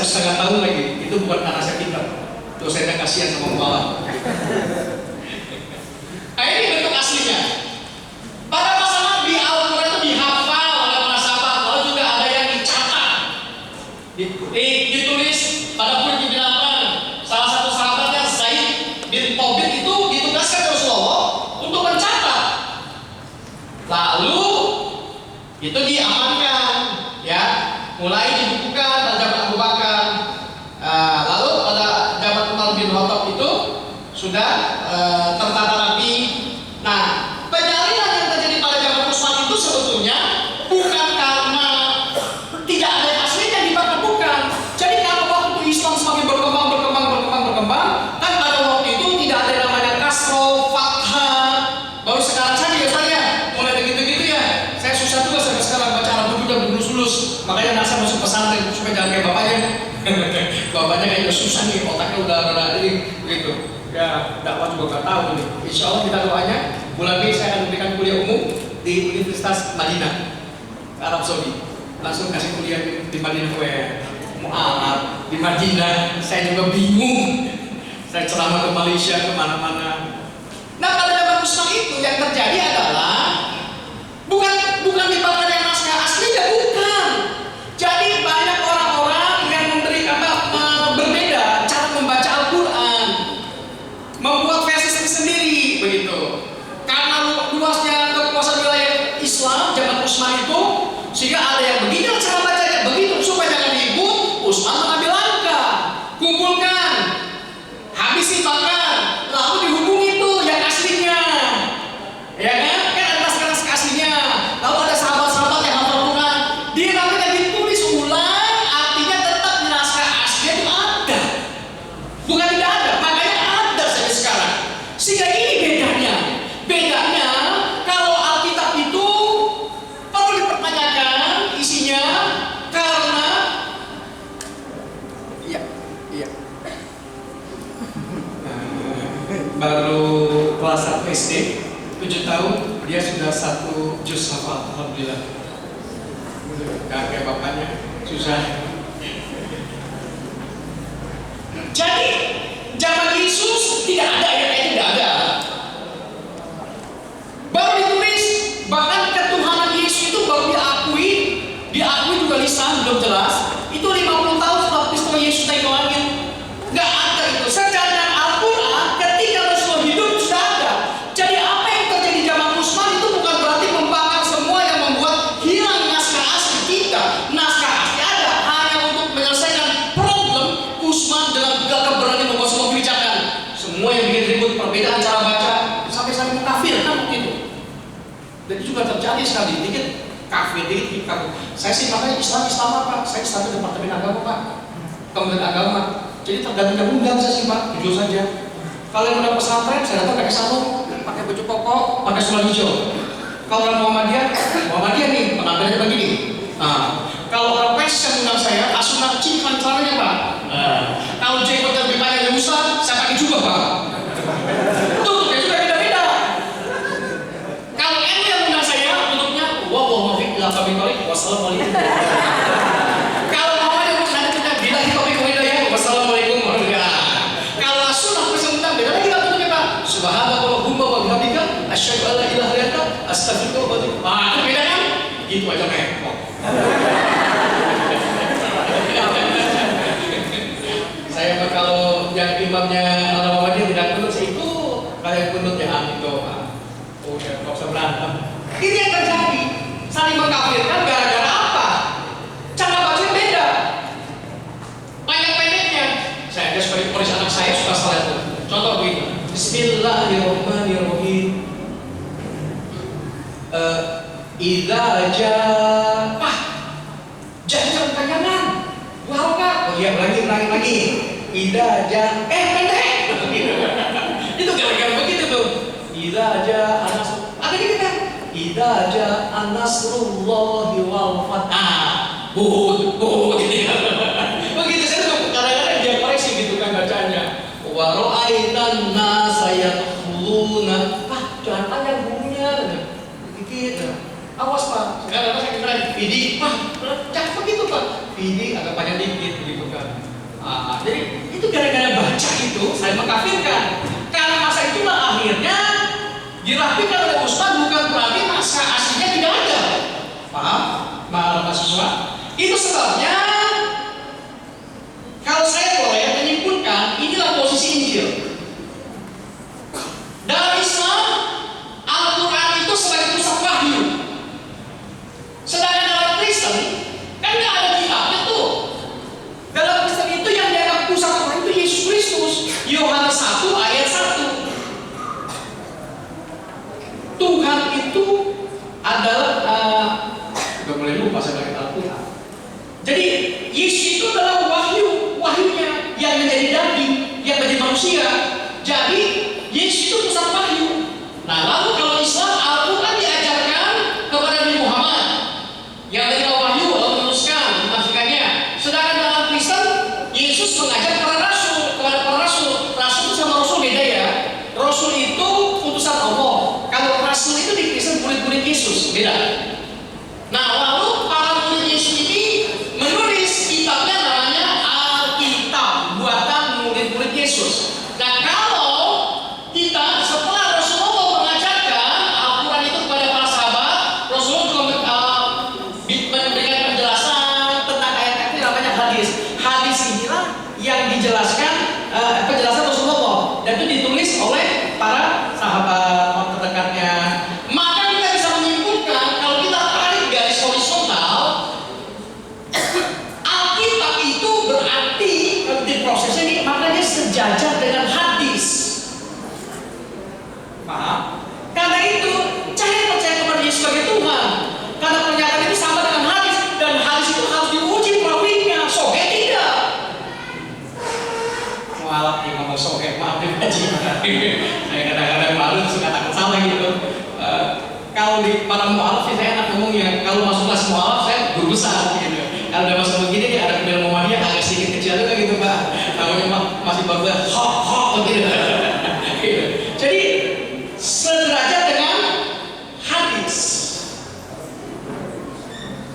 1,5 tahun lagi. Itu bukan karena saya pintar, dosennya kasihan sama kepala. Nah, ini bentuk aslinya. Pada masa Nabi, Al-Quran itu dihafal oleh para sahabat, lalu juga ada yang dicatat, ditulis pada buku di lapangan. Salah satu sahabatnya Zaid bin Thabit itu ditugaskan Rasulullah untuk mencatat. Lalu itu diamankan, ya, mulai dibukukan pada zaman Abu Bakar. Lalu pada zaman Umar bin Khattab itu sudah tertata rapi. Nah, penyalinan yang terjadi pada zaman Utsman itu sebetulnya bukan karena tidak ada yang aslinya dibakar, bukan. Jadi kalau waktu Islam semakin berkembang, kan pada waktu itu tidak ada yang namanya kasro, fathah. Baru sekarang saja ya saya mulai begitu-gitu ya. Saya susah juga sampai sekarang baca Arab udah bulus-bulus. Makanya nasa masuk pesantren supaya jangan kayak bapaknya. Bapaknya kayaknya susah nih, otaknya udah ini gitu. Ya, dakwah juga nggak tahu nih. Insya Allah kita doanya bulan ini saya akan memberikan kuliah umum di Universitas Madinah, Arab Saudi. Langsung kasih kuliah di Madinah, gue mau Arab di Madinah. Saya juga bingung. Saya ceramah ke Malaysia, kemana-mana. Nah, pada zaman Utsman itu yang terjadi adalah bukan dibakar yang naskah aslinya, bukan. Jadi banyak orang-orang yang berbeda cara membaca Al-Quran, membuat versi sendiri begitu. Karena luasnya kekuasaan wilayah Islam zaman Utsman itu, sehingga ada yang begini cara bacanya begitu supaya jangan diikut. Utsman mengambil langkah, kumpulkan, habisi bakar, lalu dihubungi itu yang aslinya, ya kan? Kan ada naskah aslinya, lalu ada sahabat-sahabat yang hafal Quran, dia namanya ditulis ulang, artinya tetap di naskah aslinya itu ada, bukan tidak ada, makanya ada sampai sekarang. Sehingga ini bedanya kalau Alkitab itu perlu dipertanyakan isinya, karena iya baru kelas 1 SD 7 tahun dia sudah 1 juz hafal, alhamdulillah. Gak kayak bapaknya, susah. Jadi zaman Yesus tidak ada ayat-ayat, tidak ada. Baru ditulis, bahkan ketuhanan Yesus itu baru diakui juga lisan belum jelas. Itu 50 tahun setelah peristiwa Yesus naik ke langit. Gak ada itu. Secara Al-Quran ketika Rasulullah hidup sudah ada. Jadi apa yang terjadi zaman Utsman itu bukan berarti membakar semua yang membuat hilang naskah asli. Tidak, naskah asli ada, hanya untuk menyelesaikan problem Utsman dengan gagah berani membuat semua kebijakan. Semua yang bikin ribut, perbedaan cara baca, sampai saling mengkafir kan begitu. Dan itu juga terjadi sekali, dikit kafir, dikit kafir. Saya sih makanya Islam apa? Saya Islam Departemen Agama, Pak, Kementerian Agama. Jadi tergantung undang saya sih, Pak, jujur saja. Kalau yang udah pesantren, saya datang pakai sarung, pakai baju koko, pakai celana hijau. Kalau orang Muhammadiyah nih, penampilannya begini. Nah, kalau orang fashion undang saya, asunan cikan celananya, Pak. Kalau jenggotnya lebih panjang dari Musa, saya pakai juga, Pak. Tutupnya juga beda-beda. Kalau NU yang undang saya, tutupnya wassalamualaikum. Kalau mau yang nanti kita bilang topik hidayah, wassalamualaikum warahmatullahi wabarakatuh. Kalau sunnah bisa beda lagi kita tutupnya, Pak. Subhanallahumma wa bihamdika asyhadu an la ilaha illa anta astaghfiruka wa atubu ilaik. Itu beda kan? Gitu aja repot. Saya kalau yang imamnya Al-Muhammadiyah tidak kunut, saya itu kalian kunut ya, amin doa. Oh ya, kok usah berantem. Ini yang terjadi, saling mengkafirkan gara-gara apa? Cara bacanya beda. Pendek-pendeknya, saya ada sebagai polis anak saya suka salah itu. Contoh begini, Bismillahirrahmanirrahim. Idza jaa, jangan panjangan. Wah, oh iya, ulangi. Idza jaa, pendek. Itu gara-gara begitu tuh. Idza jaa ada gini kan? Idza jaa nasrullahi wal fath. Gitu ya. Begitu saya tuh kadang-kadang dia koreksi gitu kan bacanya. Wa ra'aitan nasa yadkhuluna. Jangan panjang bunyinya. Dikit. Awas, Pak. Kadang-kadang saya kira Vidi, Pak, jangan begitu, Pak. Vidi agak panjang dikit gitu kan. Jadi itu gara-gara baca itu saya mengkafirkan. Karena masa itulah akhirnya dirapikan oleh Ustaz, bukan berarti naskah aslinya tidak ada. Paham? Mahasiswa? Itu sebabnya kalau saya boleh menyimpulkan, inilah posisi Injil. Dalam Islam, Al-Quran itu sebagai pusat wahyu. Sedangkan dalam Kristen, kan nggak ada kitabnya tuh. Dalam Kristen itu yang dianggap pusat wahyu itu Yesus Kristus. Yohanes 1 ayat 1. Tuhan itu adalah udah mulai lupa saya pakai Al-Quran. Jadi Yesus itu adalah wahyunya yang menjadi daging, yang menjadi manusia. Jadi Yesus itu pusat wahyu. Nah, lalu kalau Islam, Al-Quran diajarkan kepada Nabi Muhammad yang menerima wahyu lalu meneruskan, menafsirkannya. Sedangkan dalam Kristen, Yesus mengajar kepada para rasul. Rasul itu sama rasul beda ya. Rasul itu utusan Allah. Kalau rasul itu di Kristen murid-murid Yesus beda. Nah, lalu para murid Yesus ini menulis kitabnya namanya Alkitab, buatan murid-murid Yesus. Nah, kalau kita setelah Rasulullah mengajarkan Al-Quran itu kepada para sahabat, Rasulullah juga memberikan penjelasan tentang ayat itu namanya hadis. Hadis inilah yang dijelaskan penjelasan Rasulullah, dan itu ditulis oleh para sahabat terdekatnya. Maka kita bisa menyimpulkan kalau kita tarik garis horizontal, Alkitab itu berarti di prosesnya ini makanya sejajar dengan hadis. Paham? Karena itu saya percaya kepada Yesus sebagai Tuhan. Karena pernyataan itu sama dengan hadis, dan hadis itu harus diuji perawinya. Sohe tidak. Mualaf nih ngomong sohe, maaf nih Haji. Saya kadang-kadang malu suka takut salah gitu. Kalau di para mualaf sih saya enak ngomongnya. Kalau masuk kelas mualaf saya guru besar gitu. Kalau udah masuk begini nih ada kedal Muhammadiyah agak sedikit kecil juga gitu Pak. Namanya masih bagus. Ho gitu. Jadi sederajat dengan hadis.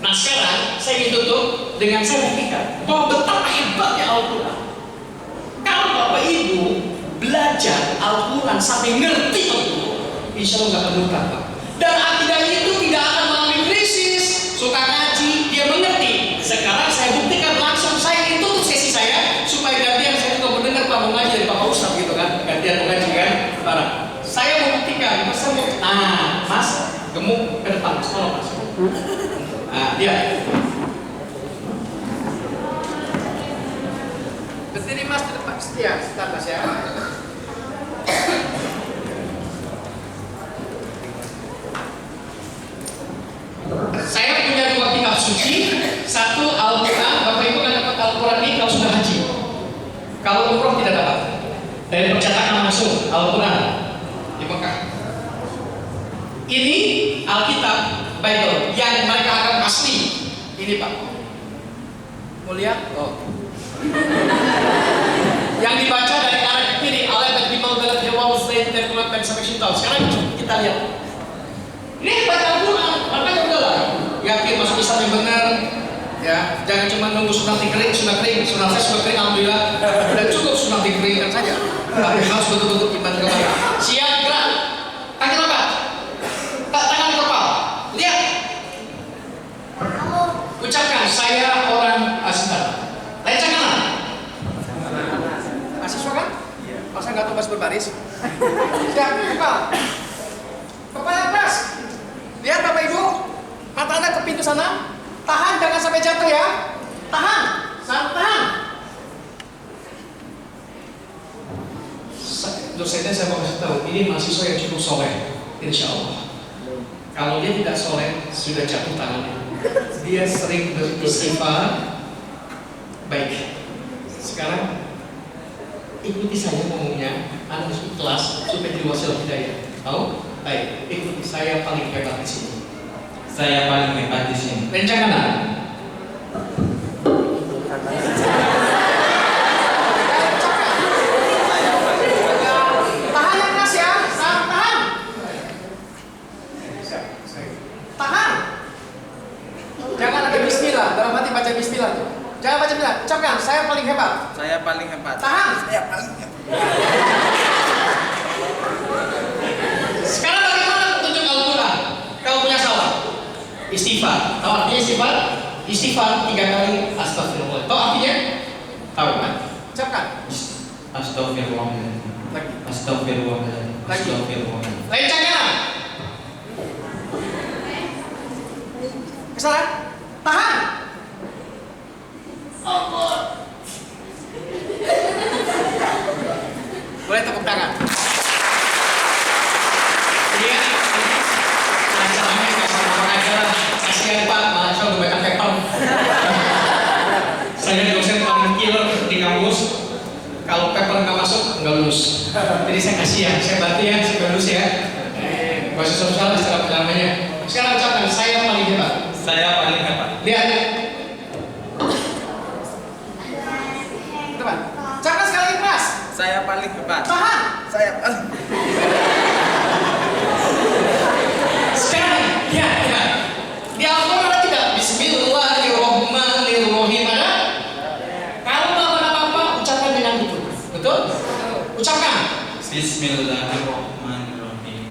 Nah, sekarang saya ingin tutup dengan saya buktikan bahwa betapa hebatnya Al-Quran. Kalau Bapak Ibu belajar Al-Quran sampai ngerti itu, insya Allah nggak akan lupa Pak. Dan akidah itu tidak akan mengalami krisis. Suka ngaji, dia mengerti. Sekarang saya buktikan langsung. Saya ingin tutup sesi saya supaya gantian saya juga mendengar Pak mengaji dari Bapak Ustadz gitu kan. Gantian mengaji kan. Saya membuktikan. Nah, Mas gemuk ke depan, Mas. Tolong Mas. Nah, dia. Berdiri Mas di depan. Setia, sebentar Mas ya. Saya punya dua kitab suci, satu Al-Quran. Bapak Ibu kan dapat Al-Quran ini kalau sudah haji. Kalau umroh tidak dapat. Dari percetakan langsung Al-Quran di Mekah. Ini Alkitab Bible yang mereka anggap asli. Ini Pak. Mau lihat? Oh. Yang dibaca dari kanan ke kiri, Alabet Bimal Belat Hewa Muslim Terkulat dan sampai Shintal. Sekarang kita lihat. Ini baca Al-Quran, makanya udahlah. Yakin masuk Islam yang benar, ya. Jangan cuma nunggu sunat kering, sunat saya sudah kering, alhamdulillah. Udah cukup sunat dikeringkan saja. Tapi harus betul-betul iman kepada. Siap gerak, kaki lebat, tangan di kepala. Lihat. Ucapkan saya orang Asintan. Lencang kanan. Mahasiswa kan? Masa nggak tugas berbaris? Siap, kepala. Kepala keras. Lihat Bapak Ibu, mata Anda ke pintu sana. Tahan, jangan sampai jatuh ya. Tahan, tahan. Dosennya saya mau kasih tahu, ini mahasiswa yang cukup soleh, insya Allah. Kalau dia tidak soleh, sudah jatuh tangannya. Dia sering beristighfar. Baik. Sekarang ikuti saya ngomongnya, Anda harus ikhlas supaya diwasil hidayah. Tahu? Baik, ikuti saya paling hebat di sini. Saya paling hebat di sini. Lencang kanan. Tahan yang keras ya, tahan. Tahan. Jangan ada Bismillah, dalam hati baca Bismillah tuh. Jangan baca Bismillah. Ucapkan, saya paling hebat? Saya paling hebat. Tahan. Saya paling hebat. Sekarang bagaimana petunjuk Al-Quran? Kamu punya salah. Istighfar. Tahu artinya istighfar? Istighfar 3 kali astagfirullah. Tahu artinya? Tahu kan? Ucapkan. Astagfirullahaladzim. Lagi. Astagfirullahaladzim. Lagi. Astagfirullahaladzim. Lencangnya. Kesalahan. Tahan. Boleh tepuk tangan. Iya. Acaranya nggak sama aja. Kasihan Pak, mahasiswa udah banyak paper. Saya dosen paling killer di kampus. Kalau paper nggak masuk, nggak lulus. Jadi saya kasihan, saya bantu ya, saya lulus ya. Bahasa sosial istilah namanya. Sekarang ucapkan, saya paling hebat. Saya paling hebat. Lihat. Teman, ucapkan sekali keras. Saya paling hebat. Tahan. Saya paling. Sekarang, lihat. Di Al-Quran ada tidak? Bismillahirrahmanirrahim ada? Kalau melakukan apa-apa, ucapkan dengan itu. Betul? Ucapkan. Bismillahirrahmanirrahim.